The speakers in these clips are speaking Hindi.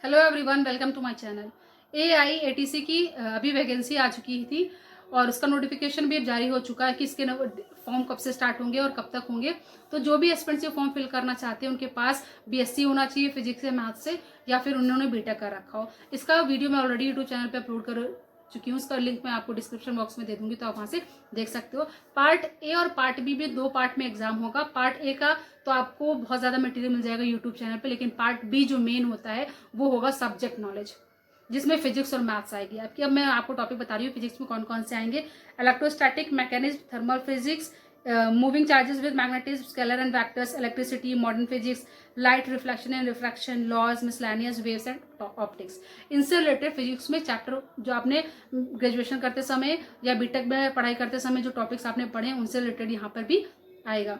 Hello everyone, welcome to my channel. AIATC की अभी वैकेंसी आ चुकी थी और उसका नोटिफिकेशन भी अब जारी हो चुका है कि इसके फॉर्म कब से स्टार्ट होंगे और कब तक होंगे। तो जो भी एस्पिरेंट्स ये फॉर्म फिल करना चाहते हैं उनके पास BSc होना चाहिए फिजिक्स या मैथ से, या फिर उन्होंने बीटेक कर रखा हो। इसका वीडियो मैं ऑलरेडी यूट्यूब चैनल पे अपलोड कर चुकी हूँ। उसका लिंक मैं आपको डिस्क्रिप्शन बॉक्स में दे दूंगी, तो आप वहां से देख सकते हो। पार्ट ए और पार्ट बी में दो पार्ट में एग्जाम होगा। पार्ट ए का तो आपको बहुत ज्यादा मटेरियल मिल जाएगा यूट्यूब चैनल पे, लेकिन पार्ट बी जो मेन होता है वो होगा सब्जेक्ट नॉलेज, जिसमें फिजिक्स और मैथ्स आएगी आपकी। अब मैं आपको टॉपिक बता रही हूँ फिजिक्स में कौन कौन से आएंगे। Electrostatic, mechanism, thermal physics, moving charges with magnetism, scalar and vectors, electricity, modern physics, light reflection and refraction, laws, miscellaneous, waves and optics. इनसे रिलेटेड फिजिक्स में चैप्टर जो आपने ग्रेजुएशन करते समय या बीटेक में पढ़ाई करते समय जो टॉपिक्स आपने पढ़े उनसे रिलेटेड यहाँ पर भी आएगा।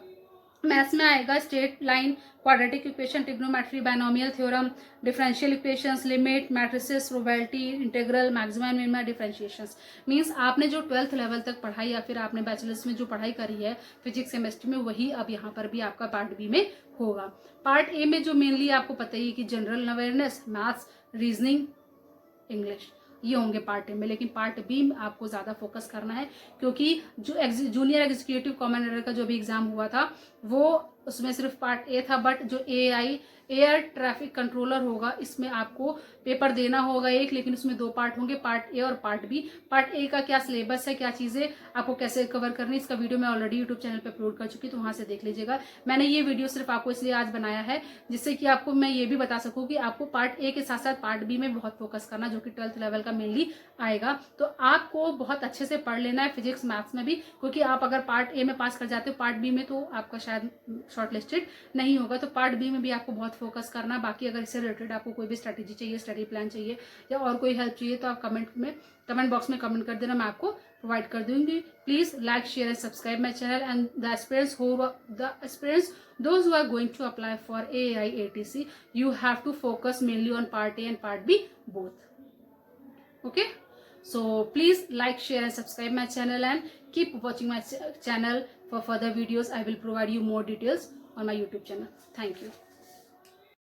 मैथ्स में आएगा straight line, quadratic equation, trigonometry, binomial theorem, differential equations, limit, matrices, probability, integral, maxima minima, differentiations. Means आपने जो 12th लेवल तक पढ़ाई या फिर आपने बैचलर्स में जो पढ़ाई करी है फिजिक्स केमिस्ट्री में, वही अब यहाँ पर भी आपका पार्ट बी में होगा। पार्ट ए में जो मेनली आपको पता ही है कि general awareness, maths, reasoning, English, ये होंगे पार्ट ए में। लेकिन पार्ट बी में आपको ज्यादा फोकस करना है, क्योंकि जो जूनियर एग्जीक्यूटिव कॉमन एयर का जो भी एग्जाम हुआ था वो उसमें सिर्फ पार्ट ए था, बट जो AI एयर ट्रैफिक कंट्रोलर होगा इसमें आपको पेपर देना होगा एक, लेकिन उसमें दो पार्ट होंगे, पार्ट ए और पार्ट बी। पार्ट ए का क्या सिलेबस है, क्या चीजें आपको कैसे कवर करनी, इसका वीडियो मैं ऑलरेडी यूट्यूब चैनल पे अपलोड कर चुकी, तो वहां से देख लीजिएगा। मैंने ये वीडियो सिर्फ आपको इसलिए आज बनाया है जिससे कि आपको मैं ये भी बता सकूं कि आपको पार्ट ए के साथ साथ पार्ट बी में बहुत फोकस करना, जो कि 12th लेवल का मेनली आएगा। तो आपको बहुत अच्छे से पढ़ लेना है फिजिक्स मैथ्स में भी, क्योंकि आप अगर पार्ट ए में पास कर जाते हो पार्ट बी में तो आपका शायद शॉर्ट लिस्टेड नहीं होगा। तो पार्ट बी में भी आपको बहुत फोकस करना। बाकी अगर इससे रिलेटेड आपको कोई भी स्ट्रेटेजी चाहिए, स्टडी प्लान चाहिए या और कोई हेल्प चाहिए तो आप कमेंट बॉक्स में कमेंट कर देना, मैं आपको प्रोवाइड कर दूंगी। Please like, share and subscribe my channel and the aspirants those who are going to apply for AIATC, you have to focus mainly on part A and part B both. Okay, so please like, share and subscribe my channel and keep watching my channel for further videos. I will provide you more details on my YouTube channel. Thank you.